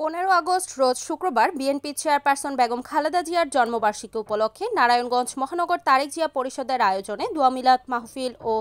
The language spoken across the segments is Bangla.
15 আগস্ট রোজ শুক্রবার বিএনপি চেয়ারপারসন বেগম খালেদা জিয়ার জন্মবার্ষিকী উপলক্ষে নারায়ণগঞ্জ মহানগর তারেক জিয়া পরিষদের আয়োজনে দোয়া মিলাদ মাহফিল ও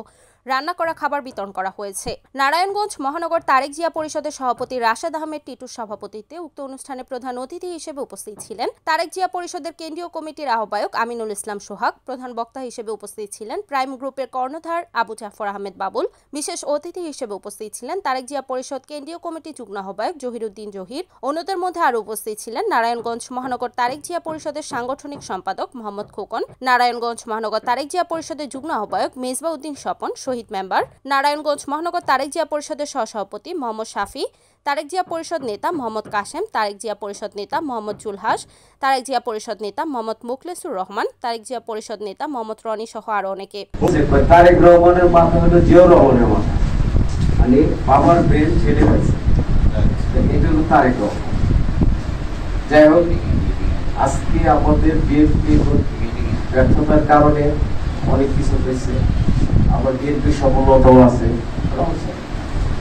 রান্না করা খাবার বিতরণ করা হয়েছে। নারায়ণগঞ্জ মহানগর তারেক জিয়া পরিষদের সভাপতি রাশেদ আহমেদ টিটুর সভাপতিত্বে উক্ত অনুষ্ঠানে প্রধান অতিথি হিসেবে উপস্থিত ছিলেন তারেক জিয়া পরিষদের কেন্দ্রীয় কমিটির আহ্বায়ক আমিনুল ইসলাম সোহাগ। প্রধান বক্তা হিসেবে উপস্থিত ছিলেন প্রাইম গ্রুপের কর্ণধার আবু জাফর আহমেদ বাবুল। বিশেষ অতিথি হিসেবে উপস্থিত ছিলেন তারেক জিয়া পরিষদ কেন্দ্রীয় কমিটি যুগ্ম আহ্বায়ক জহিরুদ্দিন জহির। অন্যদের মধ্যে আরও উপস্থিত ছিলেন নারায়ণগঞ্জ মহানগর তারেক জিয়া পরিষদের সাংগঠনিক সম্পাদক মোহাম্মদ খোকন, নারায়ণগঞ্জ মহানগর তারেক জিয়া পরিষদের যুগ্ম আহ্বায়ক মেজবাহ উদ্দিন স্বপন, শহীদ মেম্বার, নারায়ণগঞ্জ মহানগর তারেক জিয়া পরিষদের সহসভাপতি মোহাম্মদ শাফি, তারেক জিয়া পরিষদ নেতা মোহাম্মদ কাশেম, তারেক জিয়া পরিষদ নেতা মোহাম্মদ জুলহাস, তারেক জিয়া পরিষদ নেতা মোহাম্মদ মুখলেসুর রহমান, তারেক জিয়া পরিষদ নেতা মোহাম্মদ রনি সহ আরো অনেকে। তারেক রহমানের মাথা হলো জিয়াউর রহমানের মাথা, মানে বাবার ব্রেন ছেড়ে গেছে, এটা হলো তারেক রহমান। যাই হোক, আজকে আমাদের বিএনপি ব্যর্থতার কারণে অনেক কিছু হয়েছে, আবার বিএনপি সফলতাও আছে।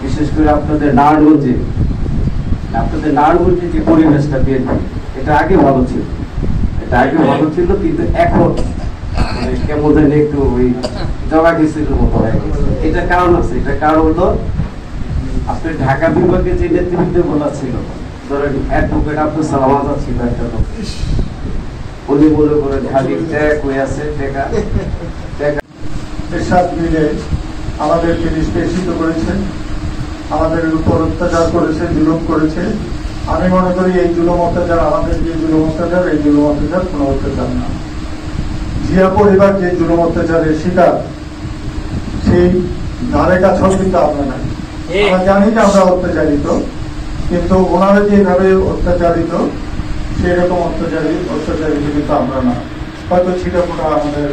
বিশেষ করে আপনাদের নারায়ণগঞ্জে যে পরিবেশটা বিএনপি, এটা আগে ভালো ছিল, কিন্তু এখন কেমন জানি একটু ওই জগা খিচুড়ির মতো হয়ে গেছে। এটা কারণ আছে, এটা কারণ হলো আপনার ঢাকা বিভাগে যে নেতৃবৃন্দ বলা ছিল, ধরেন অ্যাডভোকেট আব্দুল সালাম আজাদ ছিল একটা লোক, উনি মনে করেন খালি ট্যাগ হয়ে আছে, মিলে আমাদেরকে নিষ্পেষিত করেছেন, আমাদের উপর অত্যাচার করেছে, জুলুম করেছে। আমি মনে করি এই জুলুম অত্যাচার, আমাদের যে জুলুম অত্যাচার, এই জুলুম অত্যাচার কোনো অত্যাচার না। জিয়া পরিবার যে জুলুম অত্যাচারের শিকার, সেই ধারে কাছেও কিন্তু আমরা নাই। আমরা জানি যে আমরা অত্যাচারিত, কিন্তু ওনারা যেভাবে অত্যাচারিত, সেরকম অত্যাচারিত কিন্তু আমরা না। হয়তো ছিটাফোটা আমাদের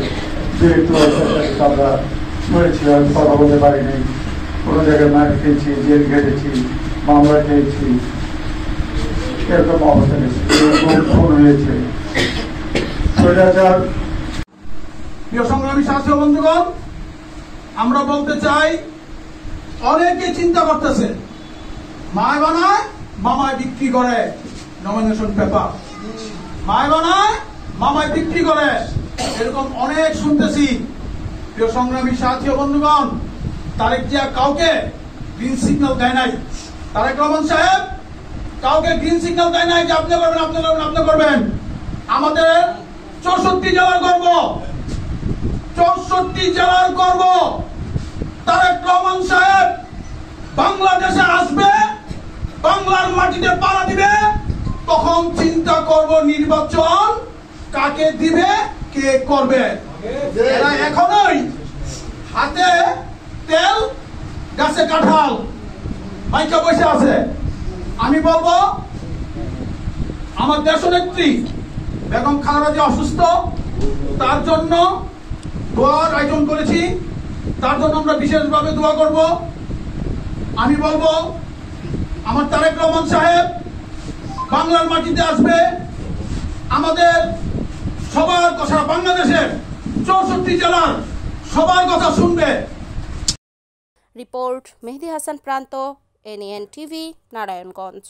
যেহেতু অত্যাচারিত আমরা হয়েছি, আমি কথা বলতে পারিনি, কোনো জায়গায় মার খেয়েছি, জেল খেটেছি, মামলা খেয়েছি, এরকম অবস্থা খুন হয়েছে। প্রিয় সংগ্রামী সাথী বন্ধুগণ, আমরা বলতে চাই, অনেকে চিন্তা করতেছে মায় বানায় মামায় বিক্রি করে নমিনেশন পেপার, মায় বানায় মামায় বিক্রি করে, এরকম অনেক শুনতেছি। প্রিয় সংগ্রামী সাথী বন্ধুগণ, তারেক জিয়া কাউকে গ্রিন সিগন্যাল দেয় নাই। তারেক রহমান সাহেব কাউকে গ্রিন সিগন্যাল দেয় নাই যে আপনি করবেন, আপনি করবেন। আমাদের 64 জেলার গর্ব, 64 জেলার গর্ব। তারেক রহমান সাহেব বাংলাদেশে আসবে, বাংলার মাটিতে পাড়া দিবে, তখন চিন্তা করব নির্বাচন কাকে দিবে, কে করবে। এরা এখনই হাতে তেল, গাছে কাঁঠাল মাইকা বসে আছে। আমি বলবো, আমার দেশনেত্রী বেগম খালেদা জিয়া অসুস্থ, তার জন্য দোয়ার আয়োজন করেছি, তার জন্য আমরা বিশেষভাবে দোয়া করব। আমি বলবো, আমার তারেক রহমান সাহেব বাংলার মাটিতে আসবে, আমাদের সবার কথা, বাংলাদেশের 64 জেলার সবার কথা শুনবে। রিপোর্ট মেহেদি হাসান প্রান্ত, NAN TV, নারায়ণগঞ্জ।